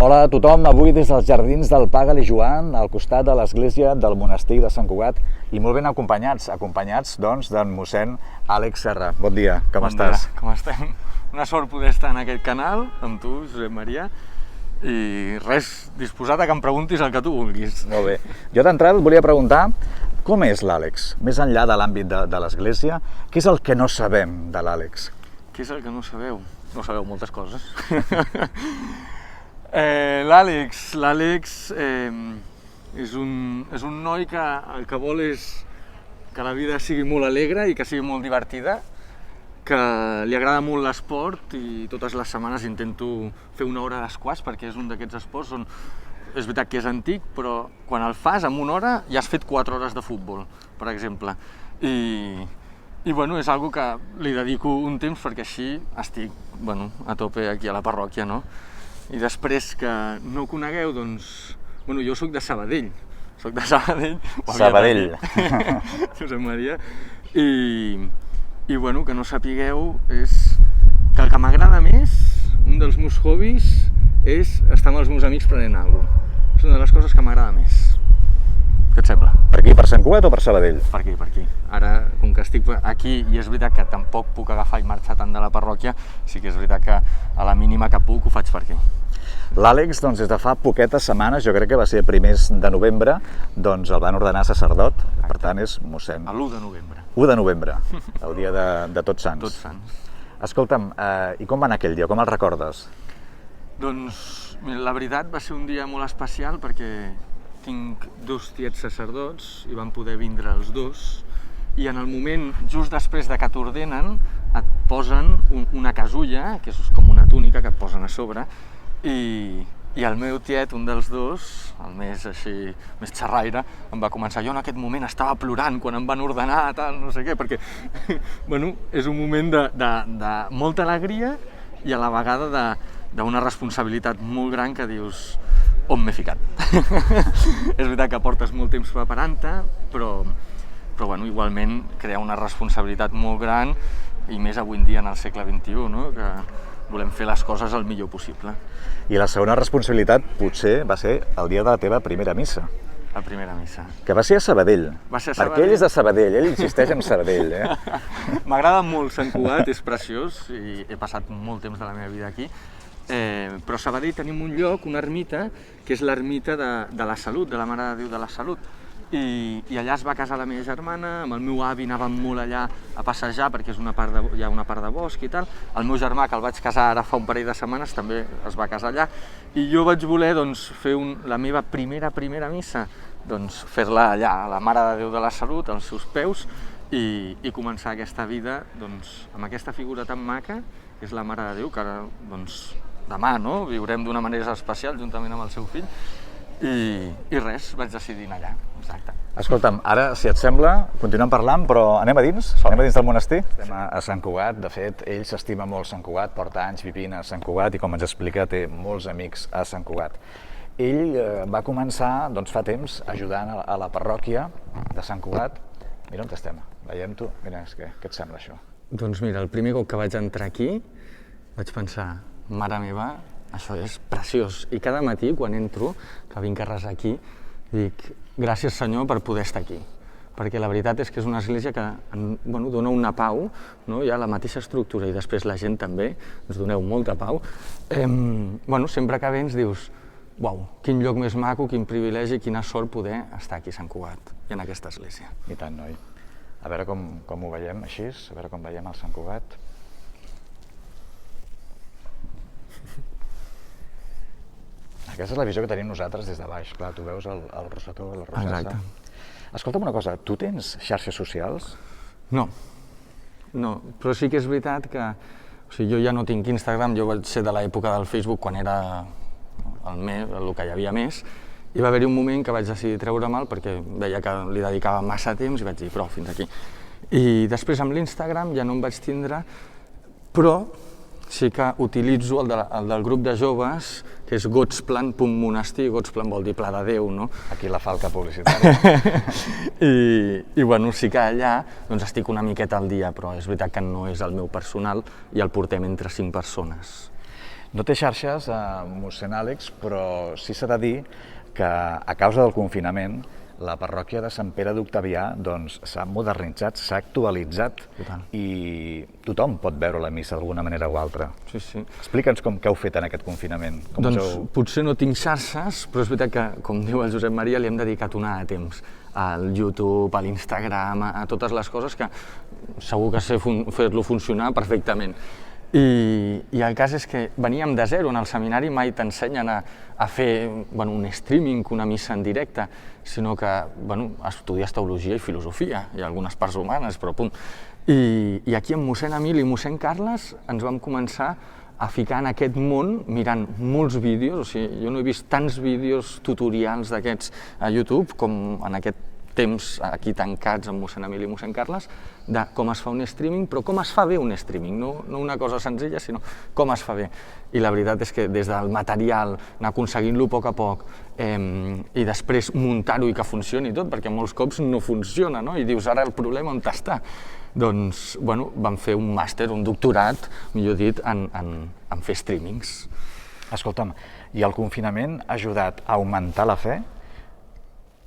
Hola a tothom, avui des dels jardins del Pà Galijoan, al costat de l'església del monestir de Sant Cugat, i molt ben acompanyats doncs d'en mossèn Àlex Serra. Bon dia, com estàs? Com estem? Una sort poder estar en aquest canal amb tu, Josep Maria, i res, disposat a que em preguntis el que tu vulguis. Molt bé. Jo d'entrada et volia preguntar com és l'Àlex, més enllà de l'àmbit de l'església, què és el que no sabem de l'Àlex? Què és el que no sabeu? No sabeu moltes coses. L'Àlex és un noi que el que vol és que la vida sigui molt alegre i que sigui molt divertida, que li agrada molt l'esport i totes les setmanes intento fer una hora d'esquaix perquè és un d'aquests esports on és veritat que és antic, però quan el fas en una hora ja has fet 4 hores de futbol, per exemple. I bueno, és algo que li dedico un temps perquè així estic a tope aquí a la parròquia, no? I després que no ho conegueu, doncs... Bueno, jo soc de Sabadell. Sabadell. Josep Maria. I bueno, que no sapigueu és que el que m'agrada més, un dels meus hobbies, és estar amb els meus amics prenent alguna cosa. És una de les coses que m'agrada més. Què et sembla? Per aquí, per Sant Cugat o per Sabadell? Per aquí. Ara, com que estic aquí, i és veritat que tampoc puc agafar i marxar tant de la parròquia, sí que és veritat que a la mínima que puc ho faig per aquí. L'Àlex, doncs, des de fa poquetes setmanes, jo crec que va ser a primers de novembre, doncs el van ordenar sacerdot, per tant és mossèn. L'1 de novembre. 1 de novembre, el dia de Tots Sants. Tots Sants. Escolta'm, i com va anar aquell dia? Com el recordes? Doncs, la veritat, va ser un dia molt especial perquè tinc 2 tiets sacerdots i van poder vindre els 2, i en el moment, just després de que t'ordenen, et posen una casulla, que és com una túnica que et posen a sobre, i el meu tiet, un dels 2, el més xerraire, em va començar. Jo en aquest moment estava plorant quan em van ordenar, tal, no sé què, perquè és un moment de molta alegria i a la vegada d'una responsabilitat molt gran que dius on m'he ficat. És veritat que portes molt temps preparant-te, però igualment crea una responsabilitat molt gran, i més avui en dia en el segle XXI, no? Que volem fer les coses el millor possible. I la segona responsabilitat potser va ser el dia de la teva primera missa. La primera missa. Que va ser a Sabadell. Va ser a Sabadell. Perquè ell és de Sabadell, ell insisteix en Sabadell, M'agrada molt Sant Cugat, és preciós, i he passat molt temps de la meva vida aquí. Però a Sabadell tenim un lloc, una ermita, que és l'ermita de la Salut, de la Mare de Déu de la Salut. I allà es va casar la meva germana, amb el meu avi anàvem molt allà a passejar perquè hi ha una part de bosc i tal. El meu germà, que el vaig casar ara fa un parell de setmanes, també es va casar allà. I jo vaig voler fer la meva primera missa, doncs fer-la allà, a la Mare de Déu de la Salut, als seus peus, i començar aquesta vida amb aquesta figura tan maca, que és la Mare de Déu, que ara, demà, viurem d'una manera especial juntament amb el seu fill. I res, vaig decidir anar allà, exacte. Escolta'm, ara, si et sembla, continuem parlant, però anem a dins? Anem a dins del monestir? Estem a Sant Cugat, de fet, ell s'estima molt Sant Cugat, porta anys vivint a Sant Cugat i, com ens explica, té molts amics a Sant Cugat. Ell va començar, fa temps, ajudant a la parròquia de Sant Cugat. Mira on estem, veiem tu, mira, què et sembla això? Doncs mira, el primer cop que vaig entrar aquí vaig pensar, mare meva, això és preciós. I cada matí, quan entro, que vinc a resar aquí, dic, gràcies Senyor per poder estar aquí. Perquè la veritat és que és una església que dona una pau, hi ha la mateixa estructura i després la gent també, ens doneu molta pau. Sempre que vens dius, uau, quin lloc més maco, quin privilegi, quina sort poder estar aquí a Sant Cugat i en aquesta església. I tant, noi. A veure com ho veiem així, a veure com veiem el Sant Cugat. Aquesta és la visió que tenim nosaltres des de baix. Clar, tu veus el rosetó, la rosassa. Exacte. Escolta'm una cosa, tu tens xarxes socials? No, però sí que és veritat que... jo ja no tinc Instagram, jo vaig ser de l'època del Facebook quan era el que hi havia més, i va haver-hi un moment que vaig decidir treure'l perquè veia que li dedicava massa temps i vaig dir, prou, fins aquí. I després amb l'Instagram ja no em vaig tindre, però sí que utilitzo el del grup de joves, que és Godsplan.monestir, Godsplan vol dir Pla de Déu, no? Aquí la falca publicitària. I bueno, sí que allà estic una miqueta al dia, però és veritat que no és el meu personal i el portem entre 5 persones. No té xarxes, mossèn Àlex, però sí s'ha de dir que a causa del confinament la parròquia de Sant Pere d'Octavià s'ha modernitzat, s'ha actualitzat i tothom pot veure la missa d'alguna manera o altra. Sí, sí. Explica'ns què heu fet en aquest confinament. Potser no tinc xarxes, però és veritat que, com diu el Josep Maria, li hem dedicat una de temps al YouTube, a l'Instagram, a totes les coses que segur que sé fer-lo funcionar perfectament. I el cas és que veníem de zero, en el seminari mai t'ensenyen a fer un streaming, una missa en directe, sinó que estudies teologia i filosofia, i algunes parts humanes, però punt. I aquí amb mossèn Emili i mossèn Carles ens vam començar a ficar en aquest món mirant molts vídeos, o sigui, jo no he vist tants vídeos tutorials d'aquests a YouTube com en aquest temps aquí tancats amb mossèn Emili i mossèn Carles, de com es fa un streaming, però com es fa bé un streaming, no una cosa senzilla, sinó com es fa bé. I la veritat és que des del material, anar aconseguint-lo a poc, i després muntar-ho i que funcioni tot, perquè molts cops no funciona, no? I dius, ara el problema on està? Doncs, vam fer un màster, un doctorat, millor dit, en fer streamings. Escolta'm, i el confinament ha ajudat a augmentar la fe?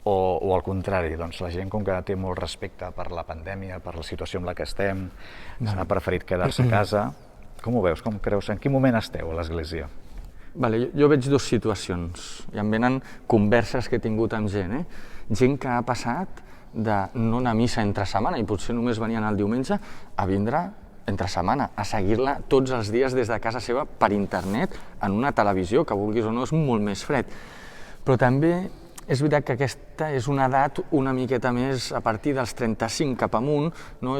O al contrari, la gent com que té molt respecte per la pandèmia, per la situació en la que estem, s'ha preferit quedar-se a casa. Com ho veus? Com creus? En quin moment esteu a l'Església? Jo veig dues situacions, i em venen converses que he tingut amb gent. Gent que ha passat de no anar a missa entre setmana, i potser només venien el diumenge, a vindre entre setmana, a seguir-la tots els dies des de casa seva per internet, en una televisió, que vulguis o no, és molt més fred. Però també és veritat que aquesta és una edat una miqueta més a partir dels 35 cap amunt,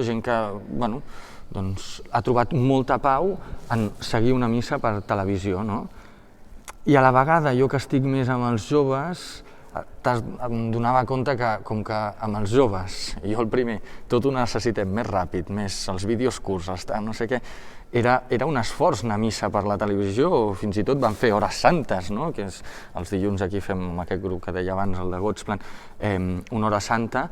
gent que ha trobat molta pau en seguir una missa per televisió. I a la vegada, jo que estic més amb els joves, em donava compte que, com que amb els joves, i jo el primer, tot ho necessitem més ràpid, més els vídeos curts, no sé què, era un esforç anar a missa per la televisió, o fins i tot van fer hores santes, que és els dilluns aquí fem amb aquest grup que deia abans, el de Godsplan, una hora santa,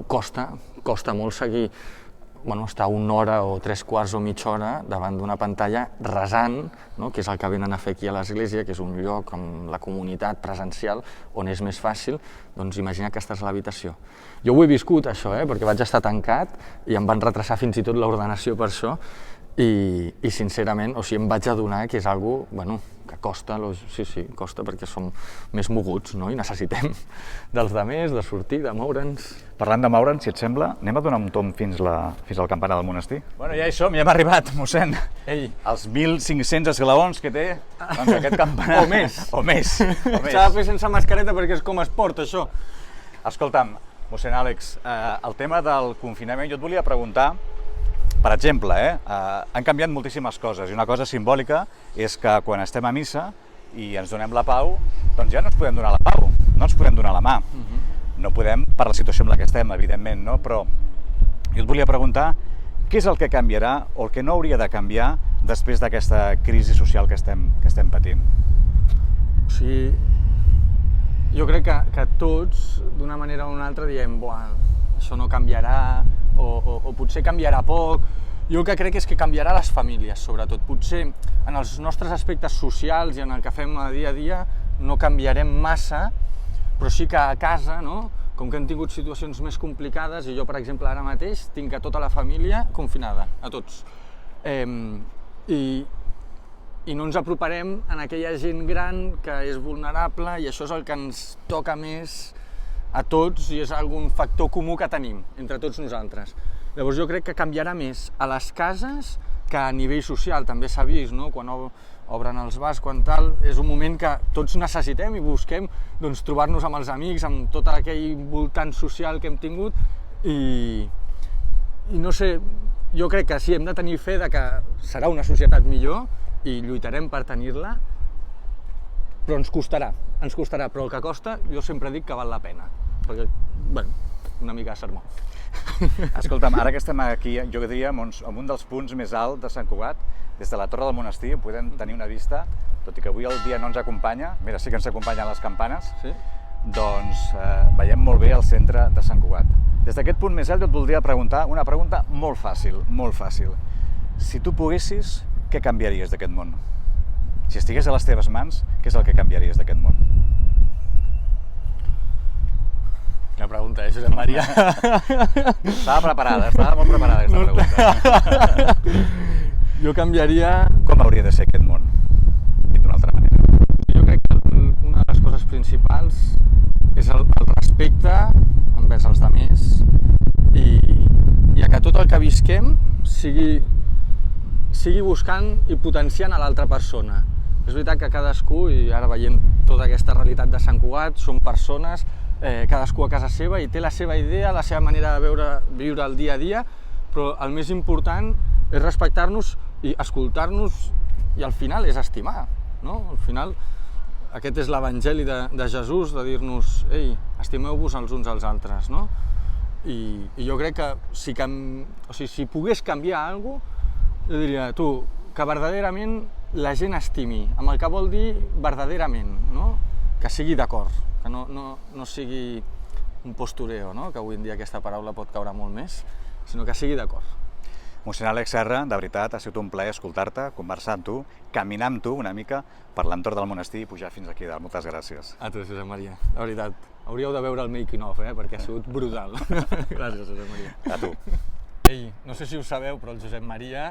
costa molt seguir, estar una hora o 3/4 o mitja hora davant d'una pantalla resant, que és el que venen a fer aquí a l'església, que és un lloc amb la comunitat presencial on és més fàcil, doncs imagina que estàs a l'habitació. Jo ho he viscut, això, perquè vaig estar tancat i em van retrasar fins i tot l'ordenació per això, i sincerament, em vaig adonar que és algo, que costa, costa perquè som més moguts, i necessitem dels altres, de sortir, de moure'ns. Parlant de moure'ns, si et sembla, anem a donar un tomb fins al campanar del monestir? Ja hi som, ja hem arribat, mossèn. Els 1.500 esglaons que té aquest campanar. O més. O més. S'ha de fer sense mascareta perquè és com es porta, això. Escolta'm, mossèn Àlex, el tema del confinament, jo et volia preguntar, per exemple, han canviat moltíssimes coses, i una cosa simbòlica és que quan estem a missa i ens donem la pau, doncs ja no ens podem donar la pau, no ens podem donar la mà. No podem per la situació en la que estem, evidentment, però jo et volia preguntar què és el que canviarà o el que no hauria de canviar després d'aquesta crisi social que estem patint. O sigui, jo crec que tots, d'una manera o una altra, diem això no canviarà, o potser canviarà poc. Jo el que crec és que canviarà les famílies, sobretot. Potser en els nostres aspectes socials i en el que fem dia a dia no canviarem massa, però sí que a casa, com que hem tingut situacions més complicades, i jo, per exemple, ara mateix tinc a tota la família confinada, a tots. I no ens aproparem a aquella gent gran que és vulnerable, i això és el que ens toca més a tots i és algun factor comú que tenim entre tots nosaltres. Llavors jo crec que canviarà més a les cases que a nivell social. També s'ha vist, quan obren els bars, quan tal, és un moment que tots necessitem i busquem trobar-nos amb els amics, amb tot aquell voltant social que hem tingut, i no sé, jo crec que sí, hem de tenir fe de que serà una societat millor i lluitarem per tenir-la, però ens costarà, però el que costa jo sempre dic que val la pena, perquè, una mica de sermó. Escolta'm, ara que estem aquí, jo diria, en un dels punts més alts de Sant Cugat, des de la torre del monestir podem tenir una vista, tot i que avui el dia no ens acompanya, mira, sí que ens acompanyen les campanes, doncs veiem molt bé el centre de Sant Cugat. Des d'aquest punt més alt jo et voldria preguntar una pregunta molt fàcil, molt fàcil. Si tu poguessis què canviaries d'aquest món? Si estigués a les teves mans, què és el que canviaries d'aquest món? Quina pregunta, Josep Maria? Estava molt preparada aquesta pregunta. Jo canviaria... Com hauria de ser aquest món? Dit d'una altra manera. Jo crec que una de les coses principals és el respecte envers els altres i que tot el que visquem sigui buscant i potenciant a l'altra persona. És veritat que cadascú, i ara veient tota aquesta realitat de Sant Cugat, són persones, cadascú a casa seva i té la seva idea, la seva manera de viure el dia a dia, però el més important és respectar-nos i escoltar-nos i al final és estimar, no? Al final aquest és l'evangeli de Jesús, de dir-nos, ei, estimeu-vos els uns als altres, no? I jo crec que si pogués canviar alguna cosa, jo diria, que verdaderament la gent estimi, amb el que vol dir verdaderament, no? Que sigui d'acord, que no sigui un postureo, no? Que avui en dia aquesta paraula pot caure molt més, sinó que sigui d'acord. Mossèn Àlex Serra, de veritat, ha sigut un plaer escoltar-te, conversar amb tu, caminar amb tu una mica per l'entorn del monestir i pujar fins aquí dalt. Moltes gràcies. A tu, Josep Maria, de veritat. Hauríeu de veure el making of, perquè ha sigut brutal. Gràcies, Josep Maria. A tu. Ei, no sé si ho sabeu, però el Josep Maria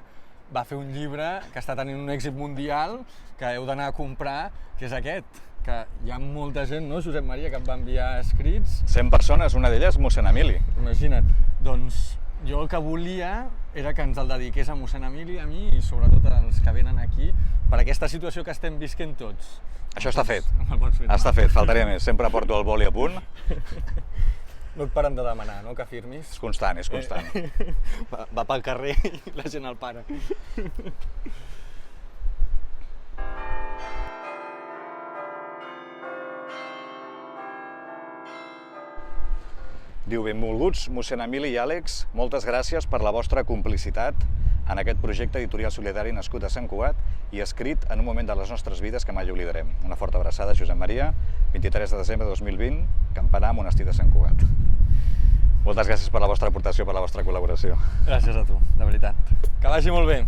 va fer un llibre que està tenint un èxit mundial que heu d'anar a comprar, que és aquest, que hi ha molta gent, no, Josep Maria, que em va enviar escrits. 100 persones, una d'elles mossèn Emili. Imagina't. Doncs jo el que volia era que ens el dediqués a mossèn Emili, a mi i sobretot als que venen aquí, per aquesta situació que estem visquent tots. Això està fet. Està fet, faltaria més. Sempre porto el boli a punt. No et paren de demanar, no?, que firmis. És constant, és constant. Va pel carrer i la gent el para. Diu, benvolguts mossèn Emili i Àlex, moltes gràcies per la vostra complicitat en aquest projecte editorial solidari nascut a Sant Cugat i escrit en un moment de les nostres vides que mai oblidarem. Una forta abraçada, Josep Maria, 23 de desembre de 2020, Campanar, Monestir de Sant Cugat. Moltes gràcies per la vostra aportació, per la vostra col·laboració. Gràcies a tu, de veritat. Que vagi molt bé.